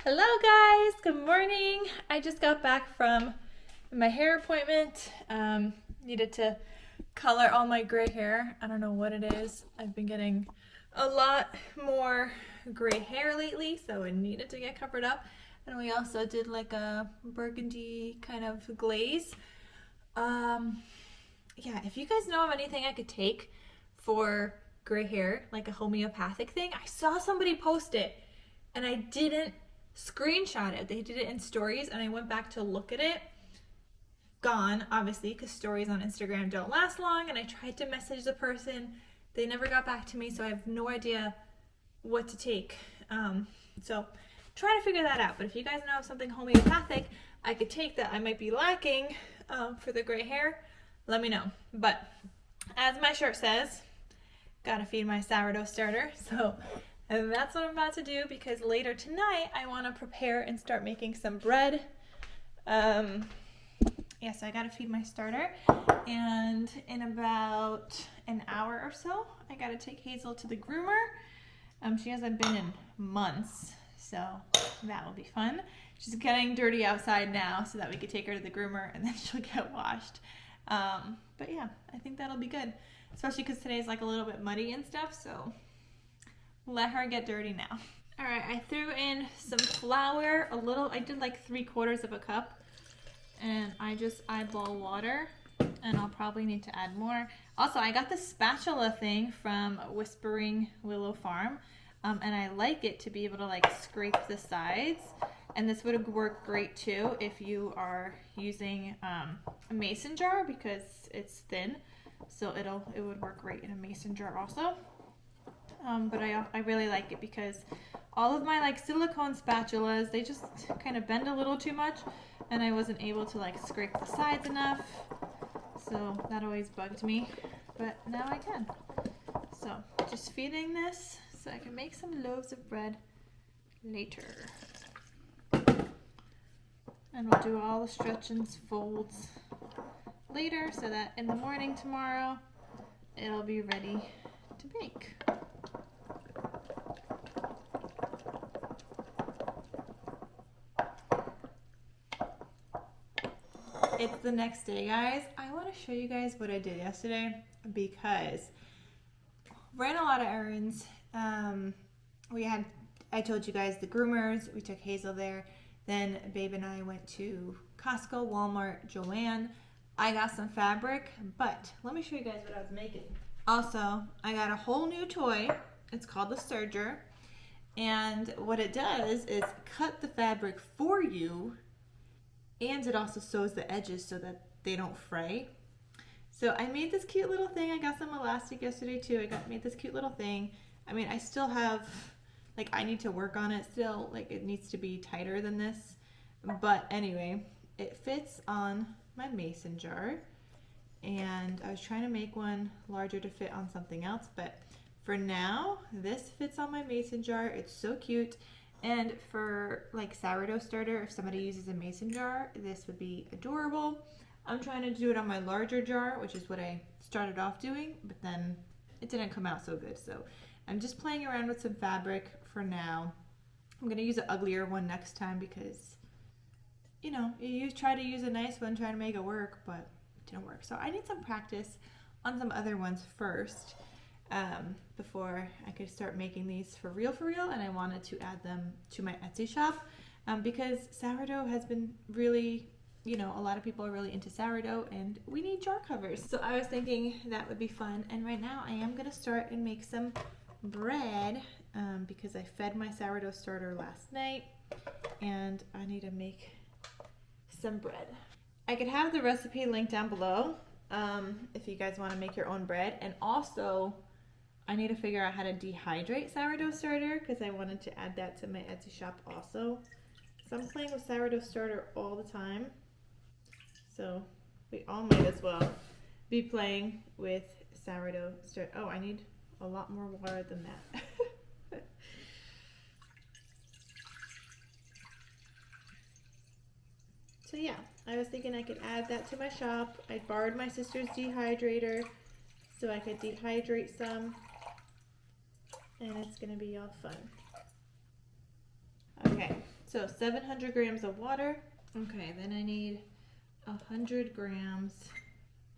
Hello guys, good morning. I just got back from my hair appointment. Needed to color all my gray hair. I don't know what it is. I've been getting a lot more gray hair lately, so it needed to get covered up. And we also did like a burgundy kind of glaze. Yeah, if you guys know of anything I could take for gray hair, like a homeopathic thing, I saw somebody post it and I didn't screenshot it. They did it in stories and I went back to look at it. Gone, obviously, because stories on Instagram don't last long, and I tried to message the person. They never got back to me, so I have no idea what to take. So try to figure that out. But if you guys know of something homeopathic I could take that I might be lacking for the gray hair, let me know. But as my shirt says, gotta feed my sourdough starter. So and that's what I'm about to do, because later tonight I want to prepare and start making some bread. Yeah, so I gotta feed my starter, and in about an hour or so I gotta take Hazel to the groomer. She hasn't been in months, so that will be fun. She's getting dirty outside now so that we could take her to the groomer and then she'll get washed. But yeah, I think that'll be good, especially because today's like a little bit muddy and stuff, so let her get dirty now. All right, I threw in some flour, I did like 3/4 of a cup, and I just eyeball water, and I'll probably need to add more. Also, I got the spatula thing from Whispering Willow Farm, and I like it to be able to like scrape the sides, and this would work great too if you are using a mason jar, because it's thin, so it would work great in a mason jar also. But I really like it because all of my like silicone spatulas, they just kind of bend a little too much, and I wasn't able to like scrape the sides enough, so that always bugged me, but now I can. So just feeding this so I can make some loaves of bread later, and we'll do all the stretch and folds later so that in the morning tomorrow it'll be ready to bake. It's the next day, guys. I want to show you guys what I did yesterday, because ran a lot of errands. I told you guys the groomers, we took Hazel there. Then Babe and I went to Costco, Walmart, Joann. I got some fabric, but let me show you guys what I was making. Also, I got a whole new toy. It's called the serger, and what it does is cut the fabric for you, and it also sews the edges so that they don't fray. So I made this cute little thing. I got some elastic yesterday too. Made this cute little thing. I mean, I still have, like, I need to work on it still. Like, it needs to be tighter than this. But anyway, it fits on my mason jar. And I was trying to make one larger to fit on something else, but for now, this fits on my mason jar. It's so cute. And for like sourdough starter, if somebody uses a mason jar, this would be adorable. I'm trying to do it on my larger jar, which is what I started off doing, but then it didn't come out so good. So I'm just playing around with some fabric for now. I'm gonna use an uglier one next time, because, you know, you try to use a nice one, trying to make it work, but it didn't work. So I need some practice on some other ones first, before I could start making these for real, and I wanted to add them to my Etsy shop, because sourdough has been really, you know, a lot of people are really into sourdough, and we need jar covers. So I was thinking that would be fun, and right now I am going to start and make some bread, because I fed my sourdough starter last night, and I need to make some bread. I could have the recipe linked down below, if you guys want to make your own bread, and also I need to figure out how to dehydrate sourdough starter, because I wanted to add that to my Etsy shop also. So I'm playing with sourdough starter all the time, so we all might as well be playing with sourdough starter. Oh, I need a lot more water than that. So yeah, I was thinking I could add that to my shop. I borrowed my sister's dehydrator so I could dehydrate some, and it's gonna be all fun. Okay, So 700 grams of water. Okay, then I need 100 grams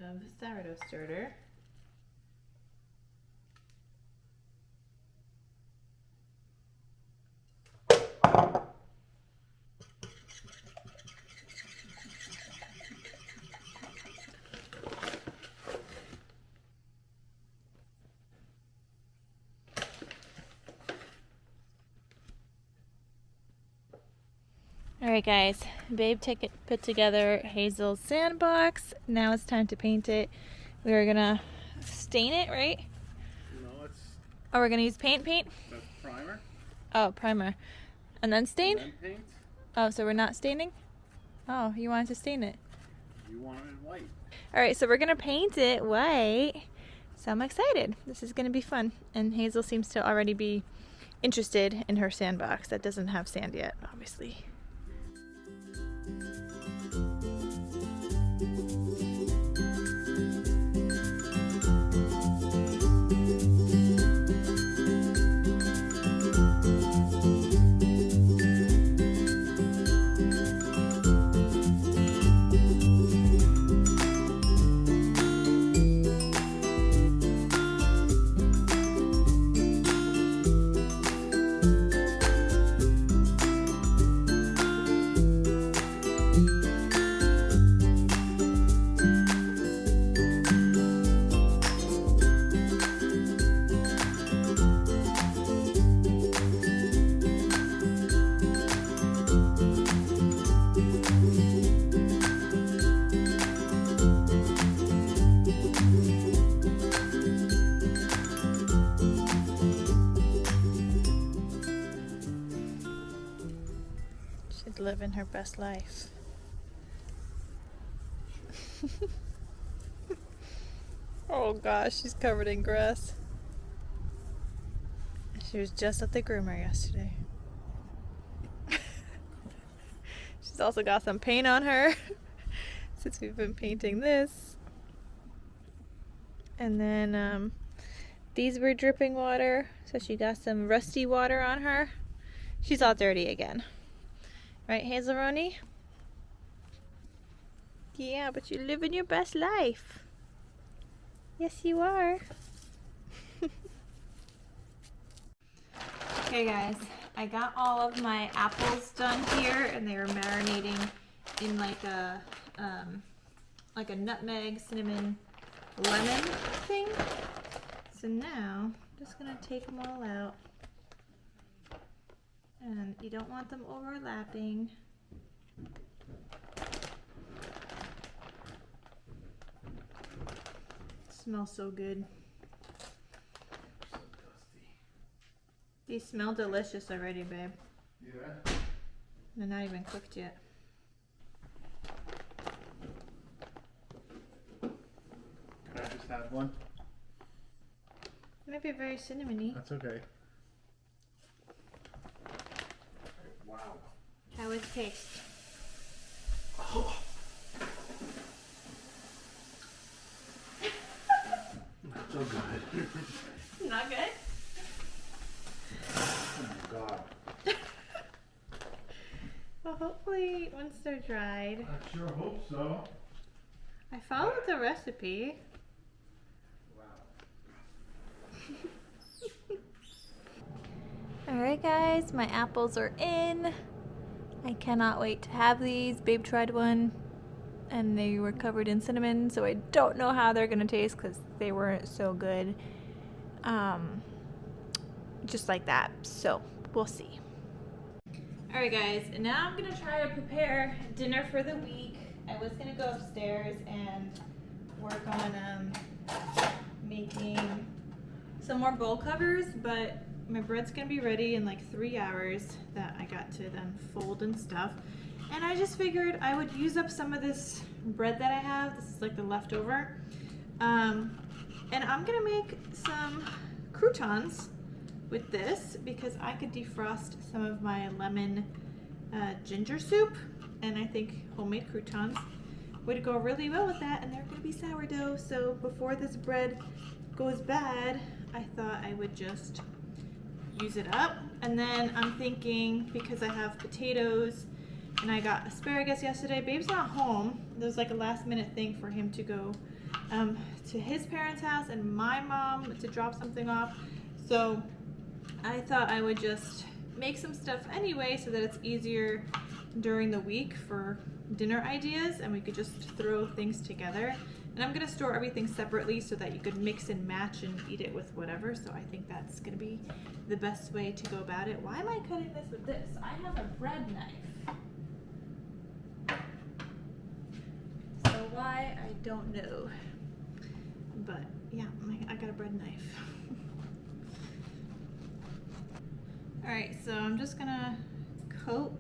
of sourdough starter. Alright guys, Babe put together Hazel's sandbox. Now it's time to paint it. We are gonna stain it, right? No, it's... Oh, we're gonna use paint? That's primer. Oh, primer. And then stain? And then paint. Oh, so we're not staining? Oh, you wanted to stain it. You want it white. Alright, so we're gonna paint it white. So I'm excited. This is gonna be fun. And Hazel seems to already be interested in her sandbox that doesn't have sand yet, obviously. She's living her best life. Oh gosh, she's covered in grass. She was just at the groomer yesterday. She's also got some paint on her since we've been painting this. And then these were dripping water, so she got some rusty water on her. She's all dirty again. Right, Hazelroni? Yeah, but you're living your best life. Yes, you are. Okay, guys, I got all of my apples done here, and they were marinating in like a nutmeg, cinnamon, lemon thing. So now, I'm just gonna take them all out. And you don't want them overlapping. It smells so good. So dusty. These smell delicious already, babe. Yeah. They're not even cooked yet. Can I just have one? It might be very cinnamony. That's okay. Wow. How it tastes? Oh. Not so good. Not good? Oh my god. Well, hopefully once they're dried. I sure hope so. I followed the recipe. Wow. Alright guys, my apples are in. I cannot wait to have these. Babe tried one and they were covered in cinnamon, so I don't know how they're gonna taste because they weren't so good. Just like that, so we'll see. Alright guys, and now I'm gonna try to prepare dinner for the week. I was gonna go upstairs and work on making some more bowl covers, but my bread's gonna be ready in like 3 hours that I got to then fold and stuff. And I just figured I would use up some of this bread that I have. This is like the leftover. And I'm gonna make some croutons with this because I could defrost some of my lemon ginger soup, and I think homemade croutons would go really well with that, and they're gonna be sourdough. So before this bread goes bad, I thought I would just use it up. And then I'm thinking, because I have potatoes and I got asparagus yesterday, Babe's not home. There's like a last minute thing for him to go to his parents' house and my mom to drop something off. So I thought I would just make some stuff anyway so that it's easier during the week for dinner ideas and we could just throw things together. And I'm gonna store everything separately so that you could mix and match and eat it with whatever. So I think that's gonna be the best way to go about it. Why am I cutting this with this? I have a bread knife. So why, I don't know. But yeah, I got a bread knife. All right, so I'm just gonna coat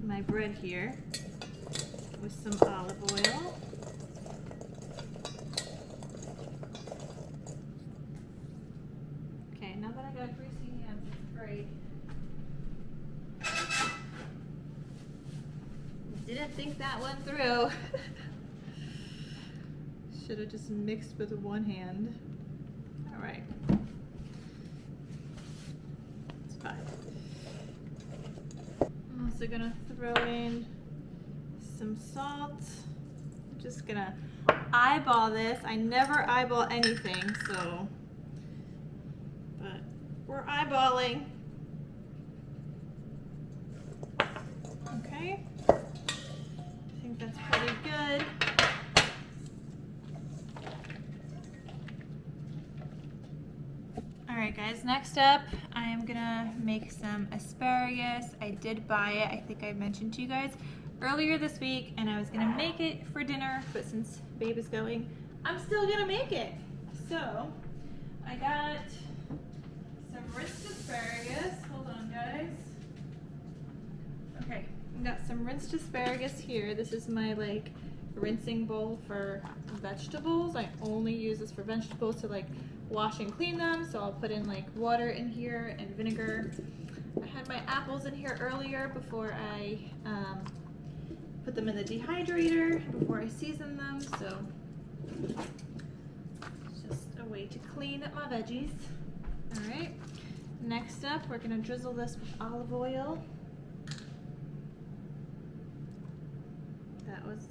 my bread here with some olive oil. Okay, now that I got greasy hands, it's great. Didn't think that went through. Should have just mixed with one hand. All right. It's fine. I'm also gonna throw in some salt. I'm just gonna eyeball this. I never eyeball anything, so, but we're eyeballing. Okay, I think that's pretty good. All right guys, next up I am gonna make some asparagus. I did buy it, I think I mentioned to you guys earlier this week, and I was gonna make it for dinner, but since Babe is going, I'm still gonna make it. So I got some rinsed asparagus. Hold on guys. Okay, I got some rinsed asparagus here. This is my like rinsing bowl for vegetables. I only use this for vegetables to like wash and clean them, so I'll put in like water in here and vinegar. I had my apples in here earlier before I put them in the dehydrator, before I season them, so it's just a way to clean up my veggies. All right, next up we're gonna drizzle this with olive oil. That was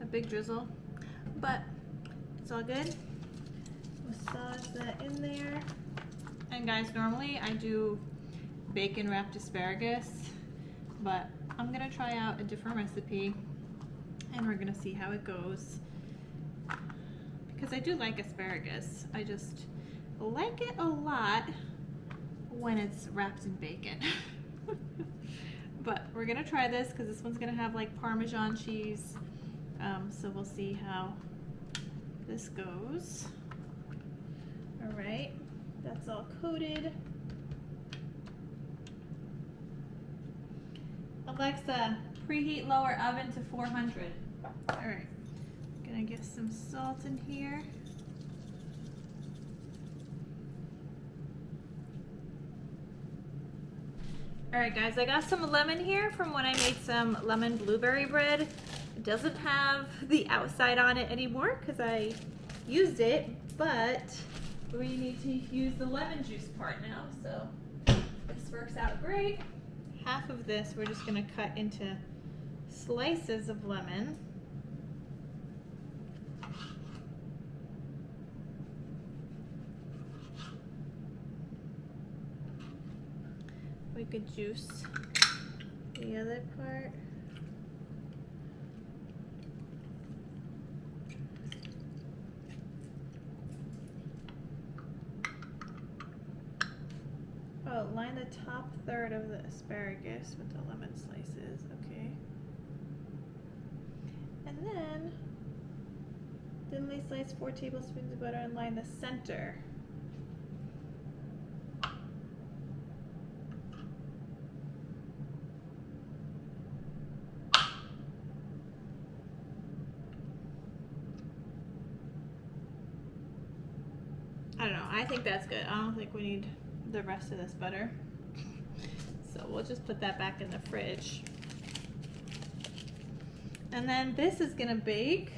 a big drizzle, but it's all good. Massage that in there. And guys, normally I do bacon wrapped asparagus, but I'm gonna try out a different recipe and we're gonna see how it goes, because I do like asparagus. I just like it a lot when it's wrapped in bacon. But we're gonna try this because this one's gonna have like Parmesan cheese, so we'll see how this goes. All right, that's all coated. Alexa, preheat lower oven to 400. All right, gonna get some salt in here. All right guys, I got some lemon here from when I made some lemon blueberry bread. It doesn't have the outside on it anymore because I used it, but we need to use the lemon juice part now, so this works out great. Half of this we're just gonna cut into slices of lemon. We could juice the other part. Oh, line the top third of the asparagus with the lemon slices, okay. And then thinly slice 4 tablespoons of butter and line the center. I don't know, I think that's good. I don't think we need the rest of this butter. So we'll just put that back in the fridge. And then this is gonna bake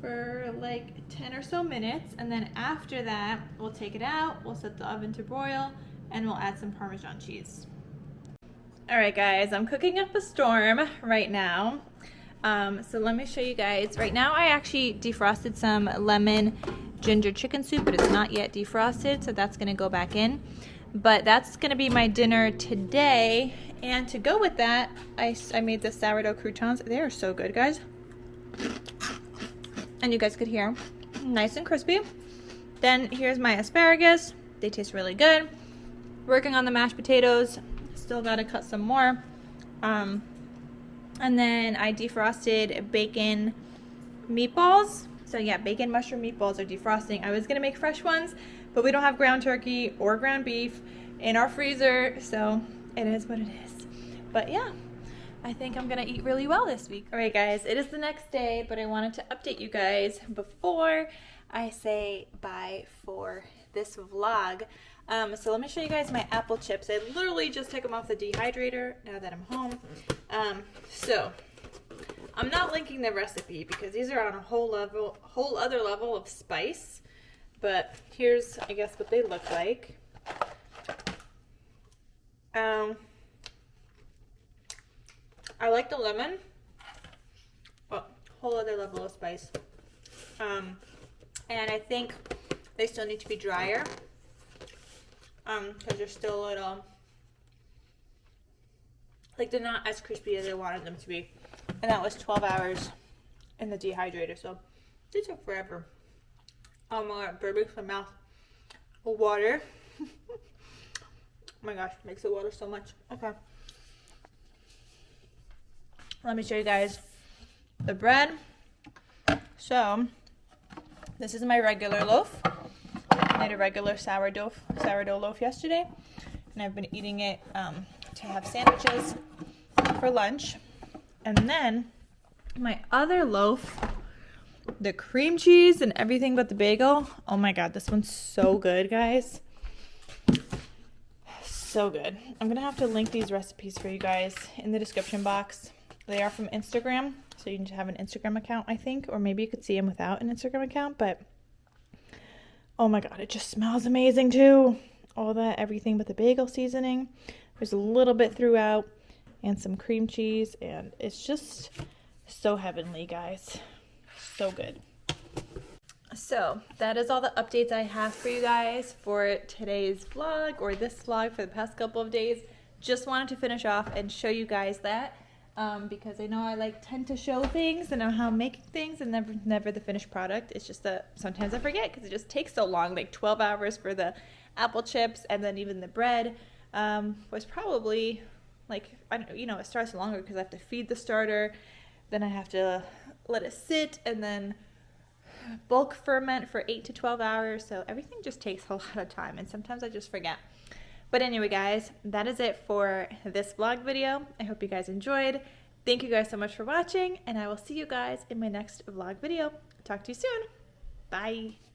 for like 10 or so minutes, and then after that we'll take it out, we'll set the oven to broil, and we'll add some Parmesan cheese. All right guys, I'm cooking up a storm right now. So let me show you guys. Right now I actually defrosted some lemon ginger chicken soup, but it's not yet defrosted, so that's gonna go back in. But that's gonna be my dinner today, and to go with that, I made the sourdough croutons. They are so good, guys. And you guys could hear, nice and crispy. Then here's my asparagus. They taste really good. Working on the mashed potatoes. Still gotta cut some more. And then I defrosted bacon meatballs. So yeah, bacon mushroom meatballs are defrosting. I was gonna make fresh ones, but we don't have ground turkey or ground beef in our freezer, so it is what it is. But yeah, I think I'm gonna eat really well this week. All right guys, it is the next day, but I wanted to update you guys before I say bye for this vlog. So let me show you guys my apple chips. I literally just took them off the dehydrator now that I'm home. So I'm not linking the recipe because these are on a whole other level of spice. But here's, I guess, what they look like. I like the lemon, but whole other level of spice. And I think they still need to be drier. Because they're still a little, like, they're not as crispy as I wanted them to be. And that was 12 hours in the dehydrator, so they took forever. Oh my god, burping my mouth. Water. Oh my gosh, makes the water so much. Okay. Let me show you guys the bread. So, this is my regular loaf. I made a regular sourdough loaf yesterday, and I've been eating it to have sandwiches for lunch. And then my other loaf, the cream cheese and everything but the bagel. Oh my god, this one's so good, guys. So good. I'm gonna have to link these recipes for you guys in the description box. They are from Instagram, so you need to have an Instagram account, I think, or maybe you could see them without an Instagram account, but oh my god, it just smells amazing too. All that, everything but the bagel seasoning. There's a little bit throughout and some cream cheese, and it's just so heavenly, guys. So good. So that is all the updates I have for you guys for today's vlog, or this vlog for the past couple of days. Just wanted to finish off and show you guys that. Because I know I tend to show things and know how I'm making things and never the finished product. It's just that sometimes I forget because it just takes so long, like 12 hours for the apple chips, and then even the bread was probably like, I don't know, you know, it starts longer because I have to feed the starter, then I have to let it sit and then bulk ferment for 8 to 12 hours. So everything just takes a lot of time, and sometimes I just forget. But anyway, guys, that is it for this vlog video. I hope you guys enjoyed. Thank you guys so much for watching, and I will see you guys in my next vlog video. Talk to you soon. Bye.